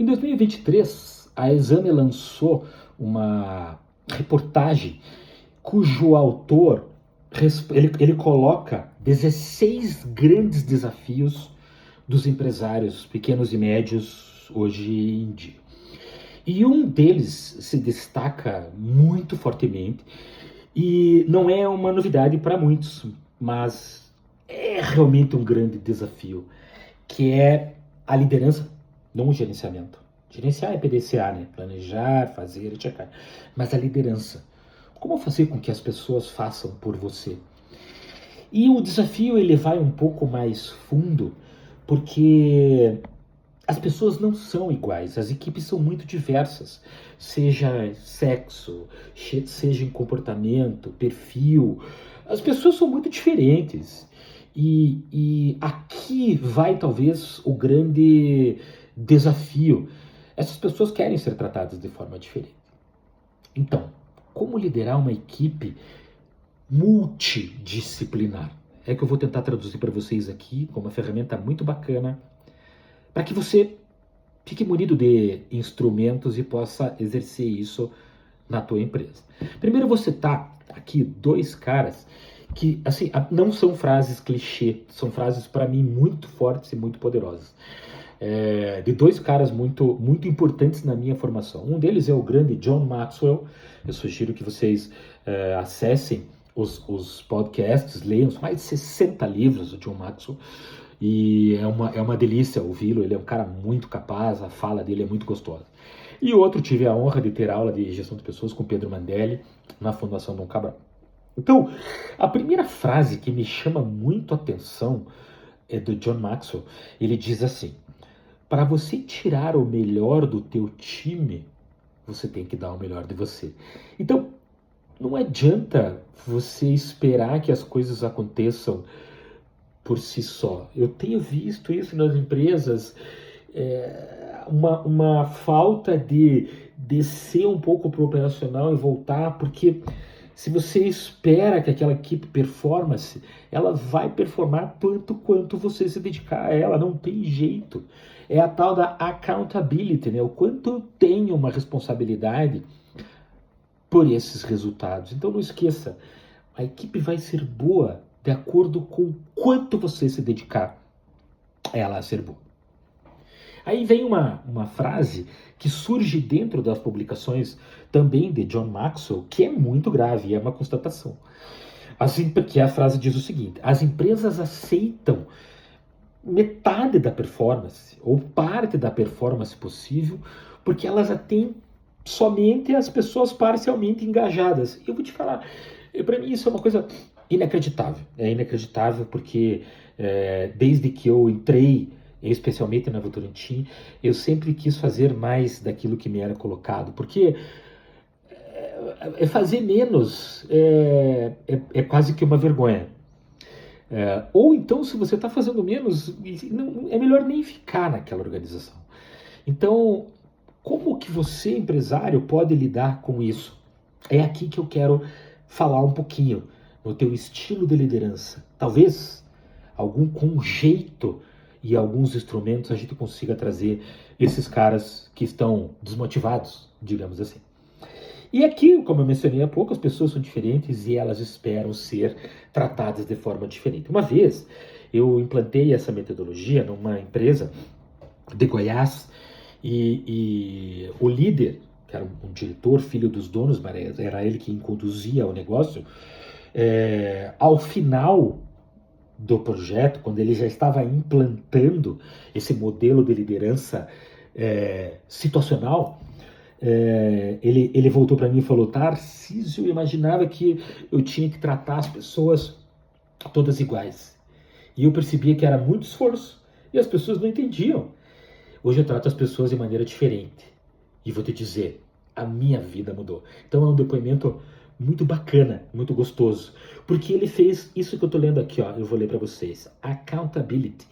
Em 2023, a Exame lançou uma reportagem cujo autor ele coloca 16 grandes desafios dos empresários pequenos e médios hoje em dia. E um deles se destaca muito fortemente e não é uma novidade para muitos, mas é realmente um grande desafio, que é a liderança, não o gerenciamento. Gerenciar é PDCA, né? Planejar, fazer, checar. Mas a liderança. Como fazer com que as pessoas façam por você? E o desafio ele vai um pouco mais fundo, porque as pessoas não são iguais, as equipes são muito diversas, seja sexo, seja em comportamento, perfil, as pessoas são muito diferentes. E aqui vai talvez o grande desafio. Essas pessoas querem ser tratadas de forma diferente. Então, como liderar uma equipe multidisciplinar? É que eu vou tentar traduzir para vocês aqui com uma ferramenta muito bacana para que você fique munido de instrumentos e possa exercer isso na tua empresa. Primeiro você tá aqui dois caras que assim não são frases clichê, são frases para mim muito fortes e muito poderosas. De dois caras muito importantes na minha formação. Um deles é o grande John Maxwell. Eu sugiro que vocês acessem os podcasts, leiam mais de 60 livros do John Maxwell. E é uma delícia ouvi-lo, ele é um cara muito capaz, a fala dele é muito gostosa. E outro, tive a honra de ter aula de gestão de pessoas com Pedro Mandelli, na Fundação Dom Cabral. Então, a primeira frase que me chama muito a atenção é do John Maxwell. Ele diz assim: para você tirar o melhor do teu time, você tem que dar o melhor de você. Então, não adianta você esperar que as coisas aconteçam por si só. Eu tenho visto isso nas empresas, uma falta de descer um pouco para o operacional e voltar, porque se você espera que aquela equipe performance, ela vai performar tanto quanto você se dedicar a ela, não tem jeito. É a tal da accountability, né? O quanto eu tenho uma responsabilidade por esses resultados. Então não esqueça, a equipe vai ser boa de acordo com o quanto você se dedicar a ela a ser boa. Aí vem uma frase que surge dentro das publicações também de John Maxwell, que é muito grave, é uma constatação. Que a frase diz o seguinte: as empresas aceitam metade da performance, ou parte da performance possível, porque elas já têm somente as pessoas parcialmente engajadas. Eu vou te falar, para mim isso é uma coisa inacreditável. É inacreditável porque desde que eu entrei, especialmente na Votorantim, eu sempre quis fazer mais daquilo que me era colocado, porque fazer menos é quase que uma vergonha. Ou então, se você está fazendo menos, é melhor nem ficar naquela organização. Então, como que você, empresário, pode lidar com isso? É aqui que eu quero falar um pouquinho, no teu estilo de liderança. Talvez com jeito e alguns instrumentos a gente consiga trazer esses caras que estão desmotivados, digamos assim. E aqui, como eu mencionei há pouco, as pessoas são diferentes e elas esperam ser tratadas de forma diferente. Uma vez, eu implantei essa metodologia numa empresa de Goiás e o líder, que era um diretor, filho dos donos, mas era ele quem conduzia o negócio, ao final do projeto, quando ele já estava implantando esse modelo de liderança situacional, ele voltou para mim e falou: Tarcísio, eu imaginava que eu tinha que tratar as pessoas todas iguais. E eu percebia que era muito esforço e as pessoas não entendiam. Hoje eu trato as pessoas de maneira diferente. E vou te dizer, a minha vida mudou. Então é um depoimento muito bacana, muito gostoso. Porque ele fez isso que eu estou lendo aqui, ó, eu vou ler para vocês. Accountability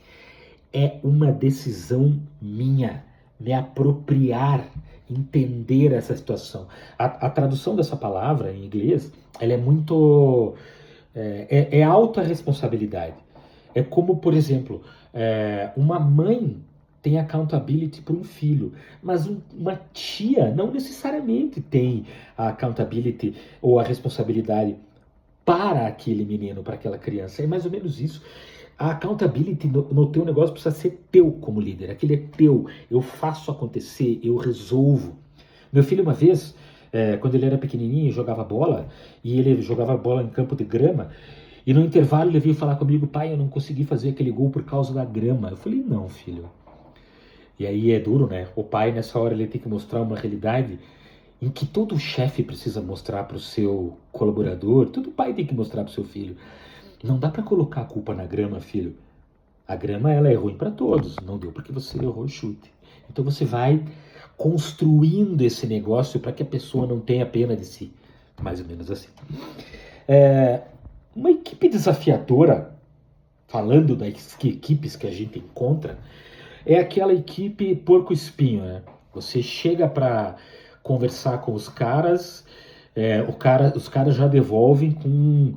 é uma decisão minha, me apropriar, entender essa situação. A tradução dessa palavra em inglês, ela é muito... alta responsabilidade. É como, por exemplo, uma mãe tem accountability para um filho, mas uma tia não necessariamente tem a accountability ou a responsabilidade para aquele menino, para aquela criança. É mais ou menos isso. A accountability no teu negócio precisa ser teu como líder. Aquele é teu. Eu faço acontecer, eu resolvo. Meu filho uma vez, quando ele era pequenininho, jogava bola, e ele jogava bola em campo de grama, e no intervalo ele veio falar comigo: pai, eu não consegui fazer aquele gol por causa da grama. Eu falei: não, filho. E aí é duro, né? O pai, nessa hora, ele tem que mostrar uma realidade em que todo chefe precisa mostrar para o seu colaborador, todo pai tem que mostrar para o seu filho. Não dá para colocar a culpa na grama, filho. A grama, ela é ruim para todos, não deu porque você errou o chute. Então você vai construindo esse negócio para que a pessoa não tenha pena de si. Mais ou menos assim. Uma equipe desafiadora, falando das equipes que a gente encontra, é aquela equipe porco-espinho, né? Você chega para conversar com os caras, os caras já devolvem com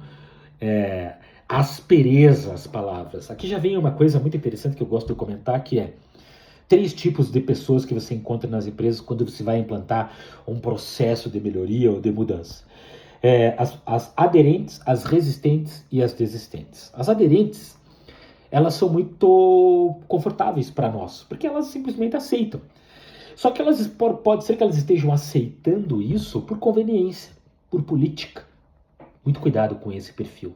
aspereza as palavras. Aqui já vem uma coisa muito interessante que eu gosto de comentar, que é 3 tipos de pessoas que você encontra nas empresas quando você vai implantar um processo de melhoria ou de mudança. As aderentes, as resistentes e as desistentes. As aderentes, elas são muito confortáveis para nós, porque elas simplesmente aceitam. Só que pode ser que elas estejam aceitando isso por conveniência, por política. Muito cuidado com esse perfil.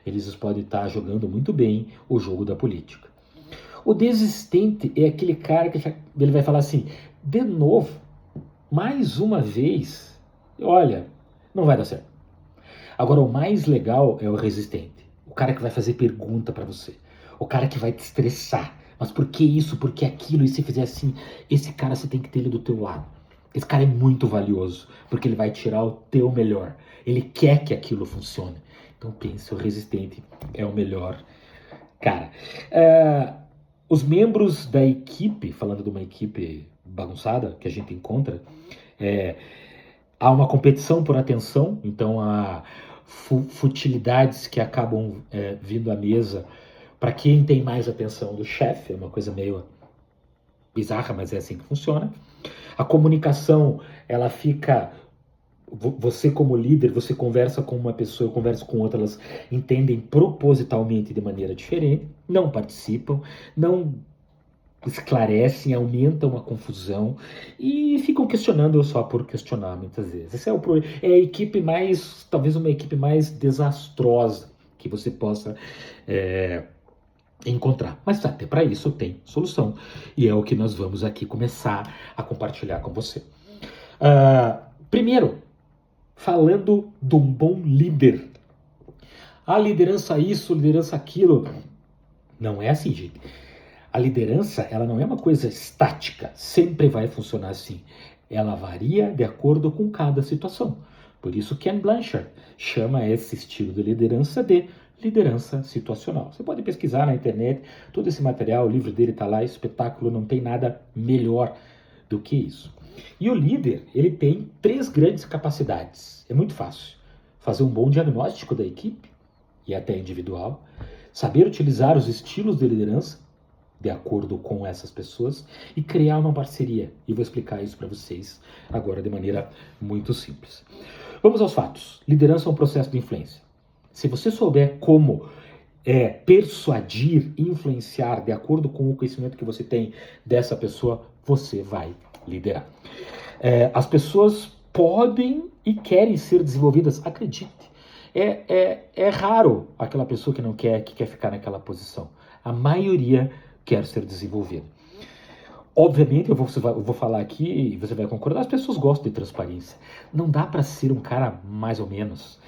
Eles podem estar jogando muito bem o jogo da política. O desistente é aquele cara que ele vai falar assim: de novo, mais uma vez, olha, não vai dar certo. Agora, o mais legal é o resistente. O cara que vai fazer pergunta para você. O cara que vai te estressar. Mas por que isso? Por que aquilo? E se fizer assim, esse cara você tem que ter ele do teu lado. Esse cara é muito valioso, porque ele vai tirar o teu melhor. Ele quer que aquilo funcione. Então pense, o resistente é o melhor cara. Os membros da equipe, falando de uma equipe bagunçada que a gente encontra, há uma competição por atenção, então há futilidades que acabam vindo à mesa para quem tem mais atenção do chefe, é uma coisa meio bizarra, mas é assim que funciona. A comunicação, ela fica... Você como líder, você conversa com uma pessoa, eu converso com outra, elas entendem propositalmente de maneira diferente, não participam, não esclarecem, aumentam a confusão e ficam questionando só por questionar muitas vezes. Esse é a equipe mais, talvez uma equipe mais desastrosa que você possa encontrar. Mas até para isso tem solução. E é o que nós vamos aqui começar a compartilhar com você. Primeiro, falando de um bom líder. A liderança isso, liderança aquilo. Não é assim, gente. A liderança, ela não é uma coisa estática, sempre vai funcionar assim. Ela varia de acordo com cada situação. Por isso Ken Blanchard chama esse estilo de liderança de liderança situacional. Você pode pesquisar na internet, todo esse material, o livro dele está lá, espetáculo, não tem nada melhor do que isso. E o líder, ele tem 3 grandes capacidades. É muito fácil. Fazer um bom diagnóstico da equipe, e até individual, saber utilizar os estilos de liderança, de acordo com essas pessoas, e criar uma parceria. E vou explicar isso para vocês agora de maneira muito simples. Vamos aos fatos. Liderança é um processo de influência. Se você souber como persuadir, influenciar de acordo com o conhecimento que você tem dessa pessoa, você vai liderar. As pessoas podem e querem ser desenvolvidas, acredite. É raro aquela pessoa que quer ficar naquela posição. A maioria quer ser desenvolvida. Obviamente, eu vou falar aqui e você vai concordar, as pessoas gostam de transparência. Não dá para ser um cara mais ou menos.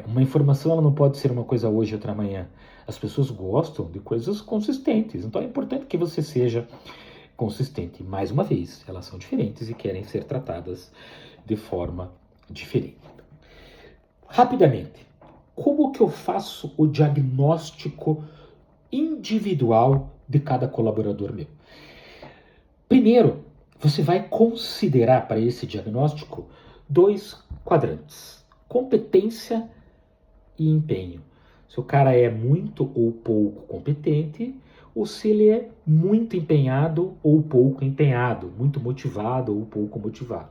Uma informação ela não pode ser uma coisa hoje e outra amanhã. As pessoas gostam de coisas consistentes. Então é importante que você seja consistente. Mais uma vez, elas são diferentes e querem ser tratadas de forma diferente. Rapidamente, como que eu faço o diagnóstico individual de cada colaborador meu? Primeiro, você vai considerar para esse diagnóstico 2 quadrantes: competência e empenho. Se o cara é muito ou pouco competente, ou se ele é muito empenhado ou pouco empenhado, muito motivado ou pouco motivado.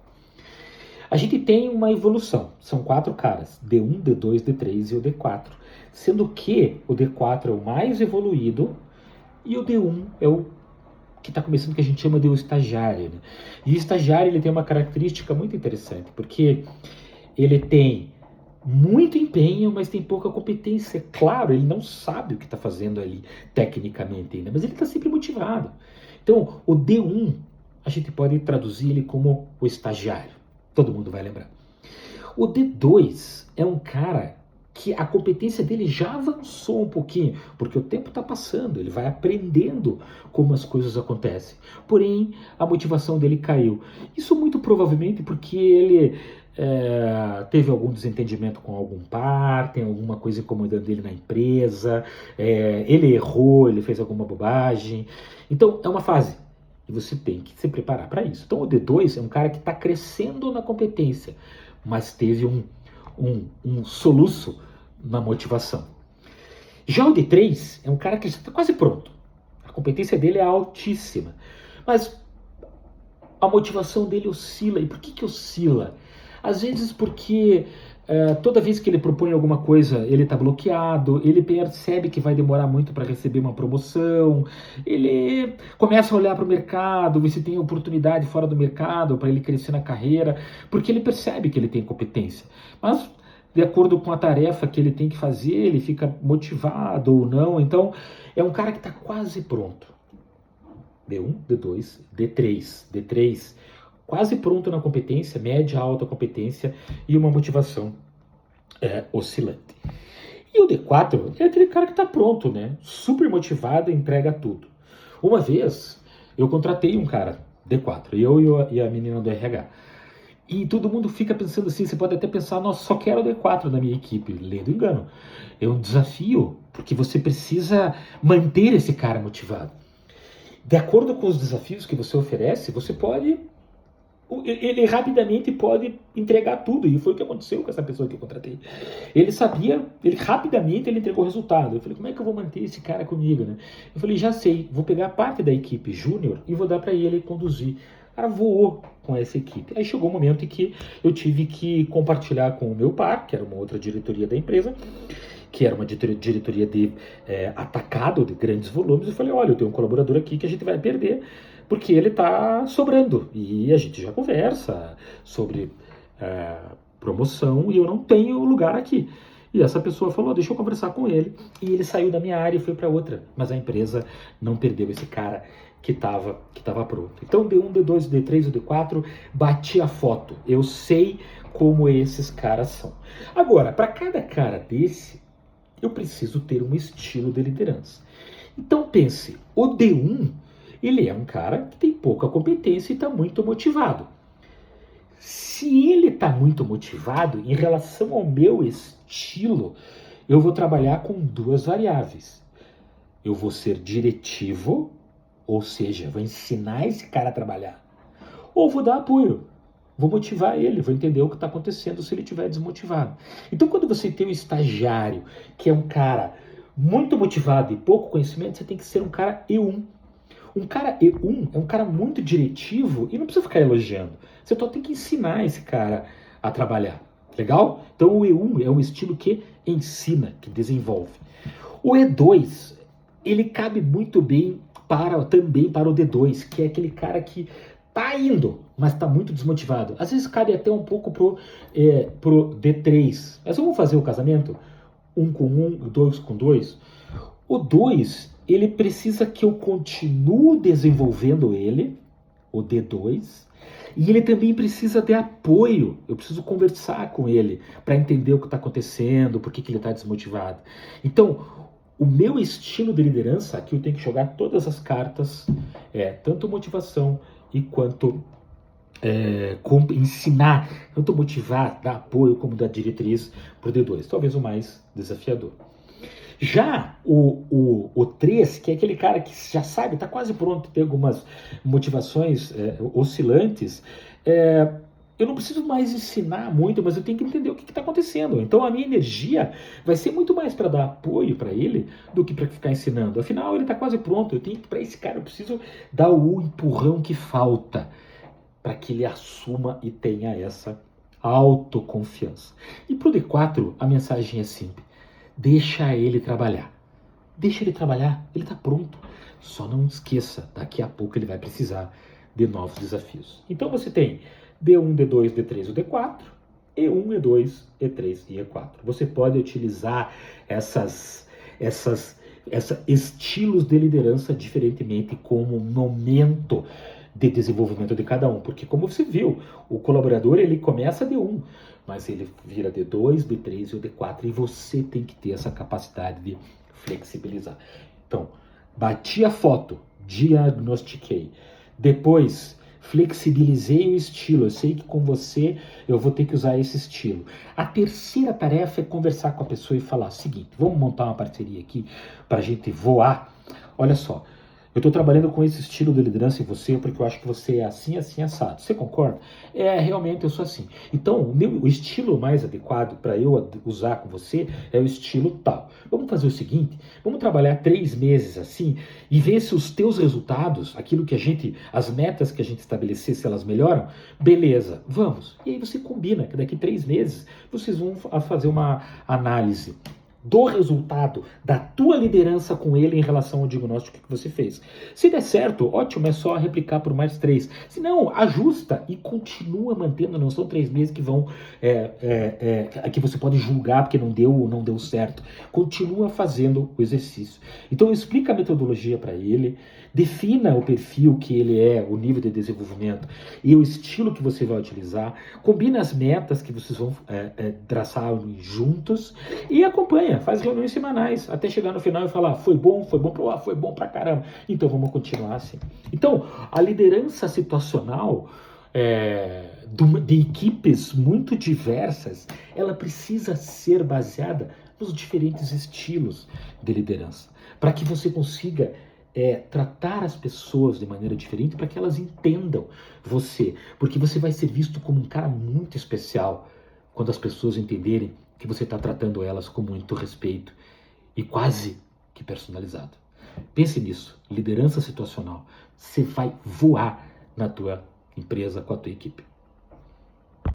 A gente tem uma evolução, são 4 caras, D1, D2, D3 e o D4, sendo que o D4 é o mais evoluído e o D1 é o que está começando, que a gente chama de o estagiário. Né? E o estagiário ele tem uma característica muito interessante, porque ele tem muito empenho, mas tem pouca competência. Claro, ele não sabe o que está fazendo ali tecnicamente ainda, mas ele está sempre motivado. Então, o D1, a gente pode traduzir ele como o estagiário. Todo mundo vai lembrar. O D2 é um cara que a competência dele já avançou um pouquinho, porque o tempo está passando, ele vai aprendendo como as coisas acontecem. Porém, a motivação dele caiu. Isso muito provavelmente porque ele teve algum desentendimento com algum par, tem alguma coisa incomodando ele na empresa, ele errou, ele fez alguma bobagem. Então, é uma fase. E você tem que se preparar para isso. Então, o D2 é um cara que está crescendo na competência, mas teve um soluço na motivação. Já o D3 é um cara que está quase pronto. A competência dele é altíssima. Mas a motivação dele oscila. E por que oscila? Às vezes porque toda vez que ele propõe alguma coisa, ele está bloqueado, ele percebe que vai demorar muito para receber uma promoção, ele começa a olhar para o mercado, ver se tem oportunidade fora do mercado para ele crescer na carreira, porque ele percebe que ele tem competência. Mas, de acordo com a tarefa que ele tem que fazer, ele fica motivado ou não. Então, é um cara que está quase pronto. D1, D2, D3. D3, quase pronto na competência, média, alta competência e uma motivação oscilante. E o D4 é aquele cara que está pronto, né? Super motivado, entrega tudo. Uma vez, eu contratei um cara, D4, eu e a menina do RH. E todo mundo fica pensando assim, você pode até pensar, nossa, só quero o D4 na minha equipe. Lendo engano. É um desafio, porque você precisa manter esse cara motivado. De acordo com os desafios que você oferece, você pode... Ele rapidamente pode entregar tudo, e foi o que aconteceu com essa pessoa que eu contratei. Ele sabia, rapidamente ele entregou o resultado. Eu falei, como é que eu vou manter esse cara comigo, né? Eu falei, já sei, vou pegar parte da equipe júnior e vou dar para ele conduzir. O cara voou com essa equipe. Aí chegou um momento em que eu tive que compartilhar com o meu par, que era uma outra diretoria da empresa, que era uma diretoria de atacado, de grandes volumes. Eu falei, olha, eu tenho um colaborador aqui que a gente vai perder, porque ele está sobrando. E a gente já conversa sobre promoção e eu não tenho lugar aqui. E essa pessoa falou, deixa eu conversar com ele. E ele saiu da minha área e foi para outra. Mas a empresa não perdeu esse cara que estava pronto. Então, D1, D2, D3 e D4, bati a foto. Eu sei como esses caras são. Agora, para cada cara desse, eu preciso ter um estilo de liderança. Então pense, o D1, ele é um cara que tem pouca competência e está muito motivado. Se ele está muito motivado, em relação ao meu estilo, eu vou trabalhar com 2 variáveis. Eu vou ser diretivo, ou seja, vou ensinar esse cara a trabalhar. Ou vou dar apoio. Vou motivar ele, vou entender o que está acontecendo se ele estiver desmotivado. Então, quando você tem um estagiário que é um cara muito motivado e pouco conhecimento, você tem que ser um cara E1. Um cara E1 é um cara muito diretivo e não precisa ficar elogiando. Você só tem que ensinar esse cara a trabalhar. Legal? Então, o E1 é um estilo que ensina, que desenvolve. O E2, ele cabe muito bem também para o D2, que é aquele cara que tá indo, mas tá muito desmotivado. Às vezes cabe até um pouco pro D3. Mas vamos fazer o casamento? 1 com 1, 2 com 2. O 2, ele precisa que eu continue desenvolvendo ele, o D2, e ele também precisa de apoio. Eu preciso conversar com ele para entender o que está acontecendo, por que ele está desmotivado. Então, o meu estilo de liderança, aqui eu tenho que jogar todas as cartas, tanto motivação e quanto ensinar, tanto motivar, dar apoio como dar diretriz para o D2, talvez o mais desafiador. Já o 3, que é aquele cara que já sabe, está quase pronto, tem algumas motivações oscilantes, eu não preciso mais ensinar muito, mas eu tenho que entender o que está acontecendo. Então a minha energia vai ser muito mais para dar apoio para ele do que para ficar ensinando. Afinal, ele está quase pronto. Eu tenho que, para esse cara, eu preciso dar o empurrão que falta para que ele assuma e tenha essa autoconfiança. E para o D4, a mensagem é simples. Deixa ele trabalhar. Deixa ele trabalhar, ele está pronto. Só não esqueça, daqui a pouco ele vai precisar de novos desafios. Então você tem D1, D2, D3 ou D4, E1, E2, E3 e E4. Você pode utilizar esses estilos de liderança diferentemente como momento de desenvolvimento de cada um, porque como você viu, o colaborador ele começa D1, mas ele vira D2, D3 e o D4 e você tem que ter essa capacidade de flexibilizar. Então, bati a foto, diagnostiquei, depois flexibilizei o estilo, eu sei que com você eu vou ter que usar esse estilo. A terceira tarefa é conversar com a pessoa e falar o seguinte, vamos montar uma parceria aqui para a gente voar. Olha só, eu estou trabalhando com esse estilo de liderança em você porque eu acho que você é assim, assim, assado. Você concorda? É, realmente eu sou assim. Então, o estilo mais adequado para eu usar com você é o estilo tal. Vamos fazer o seguinte, vamos trabalhar 3 meses assim e ver se os teus resultados, aquilo que as metas que a gente estabelecer, se elas melhoram, beleza, vamos. E aí você combina que daqui 3 meses vocês vão fazer uma análise do resultado da tua liderança com ele em relação ao diagnóstico que você fez. Se der certo, ótimo, é só replicar por mais 3. Se não, ajusta e continua mantendo, não são 3 meses que vão que você pode julgar porque não deu certo. Continua fazendo o exercício. Então explica a metodologia para ele, defina o perfil que ele é, o nível de desenvolvimento e o estilo que você vai utilizar, combina as metas que vocês vão traçar juntos e acompanha, faz reuniões semanais, até chegar no final e falar, foi bom pra caramba, então vamos continuar assim. Então, a liderança situacional de equipes muito diversas, ela precisa ser baseada nos diferentes estilos de liderança, para que você consiga tratar as pessoas de maneira diferente para que elas entendam você, porque você vai ser visto como um cara muito especial quando as pessoas entenderem que você está tratando elas com muito respeito e quase que personalizado. Pense nisso, liderança situacional. Você vai voar na tua empresa com a tua equipe.